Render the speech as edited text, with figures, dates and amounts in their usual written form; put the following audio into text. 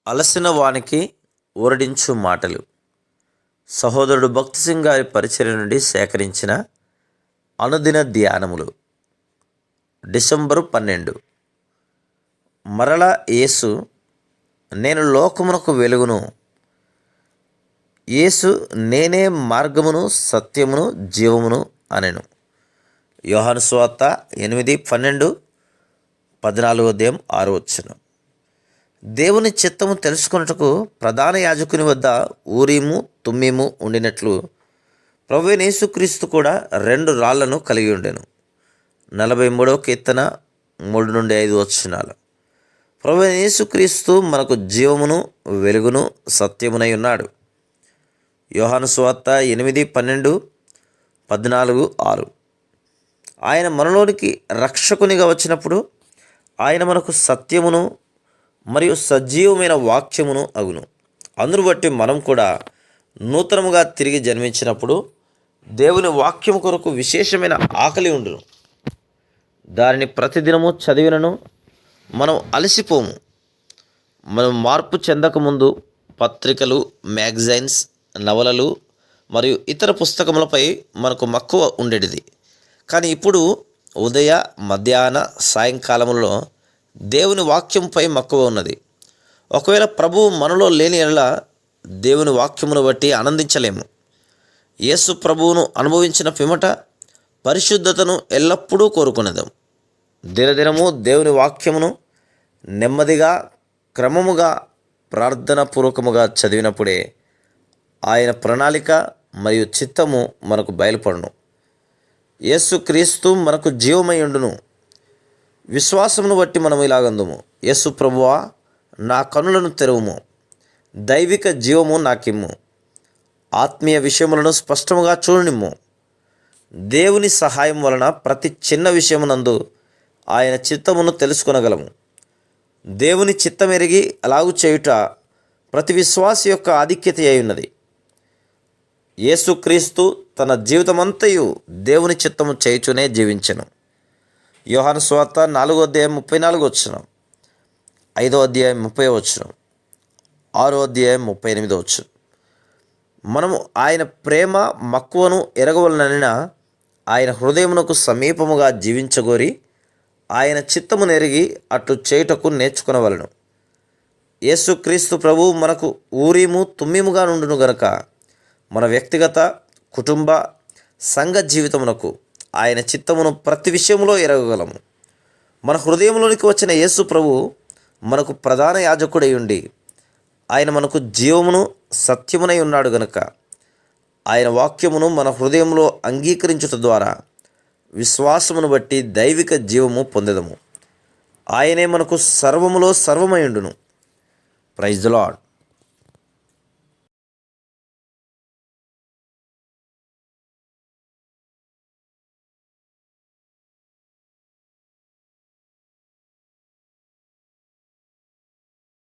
అలసిన వానికి ఊరడించు మాటలు. సహోదరుడు భక్తి సింగ్ గారి పరిచర్య నుండి సేకరించిన అనుదిన ధ్యానములు. డిసెంబరు 12. మరల యేసు, నేను లోకమునకు వెలుగును. యేసు నేనే మార్గమును సత్యమును జీవమును అనెను. యోహాను సువార్త 8:12, 14:6. దేవుని చిత్తము తెలుసుకొనుటకు ప్రధాన యాజకుని వద్ద ఊరీము తుమ్మీము ఉండినట్లు ప్రభువైన యేసుక్రీస్తు కూడా 2 రాళ్లను కలిగి ఉండెను. 43వ కీర్తన 3-5. ప్రభువైన యేసుక్రీస్తు మనకు జీవమును వెలుగును సత్యమునై ఉన్నాడు. యోహాను సువార్త 8:12, 14:6. ఆయన మనలోనికి రక్షకునిగా వచ్చినప్పుడు ఆయన మనకు సత్యమును మరియు సజీవమైన వాక్యమును అగును. అందును బట్టి మనం కూడా నూతనముగా తిరిగి జన్మించినప్పుడు దేవుని వాక్యము కొరకు విశేషమైన ఆకలి ఉండును. దానిని ప్రతిదినము చదివినను మనం అలసిపోము. మనం మార్పు చెందకముందు పత్రికలు, మ్యాగజైన్స్, నవలలు మరియు ఇతర పుస్తకములపై మనకు మక్కువ ఉండేది. కానీ ఇప్పుడు ఉదయ, మధ్యాహ్న, సాయంకాలములలో దేవుని వాక్యంపై మక్కువ ఉన్నది. ఒకవేళ ప్రభువు మనలో లేని ఎడల దేవుని వాక్యమును బట్టి ఆనందించలేము. యేసు ప్రభువును అనుభవించిన పిమ్మట పరిశుద్ధతను ఎల్లప్పుడూ కోరుకునేదాం. దినదినము దేవుని వాక్యమును నెమ్మదిగా, క్రమముగా, ప్రార్థనాపూర్వకముగా చదివినప్పుడే ఆయన ప్రణాళిక మరియు చిత్తము మనకు బయలుపడును. యేసుక్రీస్తు మనకు జీవమై ఉండును. విశ్వాసమును బట్టి మనం ఇలాగందుము, యేసు ప్రభువా, నా కనులను తెరువుము, దైవిక జీవము నాకిమ్ము, ఆత్మీయ విషయములను స్పష్టముగా చూడనిమ్ము. దేవుని సహాయం వలన ప్రతి చిన్న విషయమునందు ఆయన చిత్తమును తెలుసుకొనగలము. దేవుని చిత్తమెరిగి అలాగు చేయుట ప్రతి విశ్వాసి యొక్క ఆధిక్యత అయి ఉన్నది. యేసుక్రీస్తు తన జీవితమంతయు దేవుని చిత్తము చేయుచునే జీవించెను. యోహాను సువార్త 4:34, 5:30, 6:38. మనము ఆయన ప్రేమ మక్కువను ఎరగవలననిన ఆయన హృదయమునకు సమీపముగా జీవించగోరి ఆయన చిత్తము నెరిగి అట్లు చేయుటకు నేర్చుకునవలను. యేసుక్రీస్తు ప్రభువు మనకు ఊరీము తుమ్మీముగా నుండును గనక మన వ్యక్తిగత, కుటుంబ, సంఘ జీవితమునకు ఆయన చిత్తమును ప్రతి విషయంలో ఎరగగలము. మన హృదయంలోనికి వచ్చిన యేసు ప్రభు మనకు ప్రధాన యాజకుడై ఉండి ఆయన మనకు జీవమును సత్యమునై ఉన్నాడు గనుక ఆయన వాక్యమును మన హృదయంలో అంగీకరించుట ద్వారా విశ్వాసమును బట్టి దైవిక జీవము పొందెదము. ఆయనే మనకు సర్వములో సర్వమై ఉండును. Praise the lord.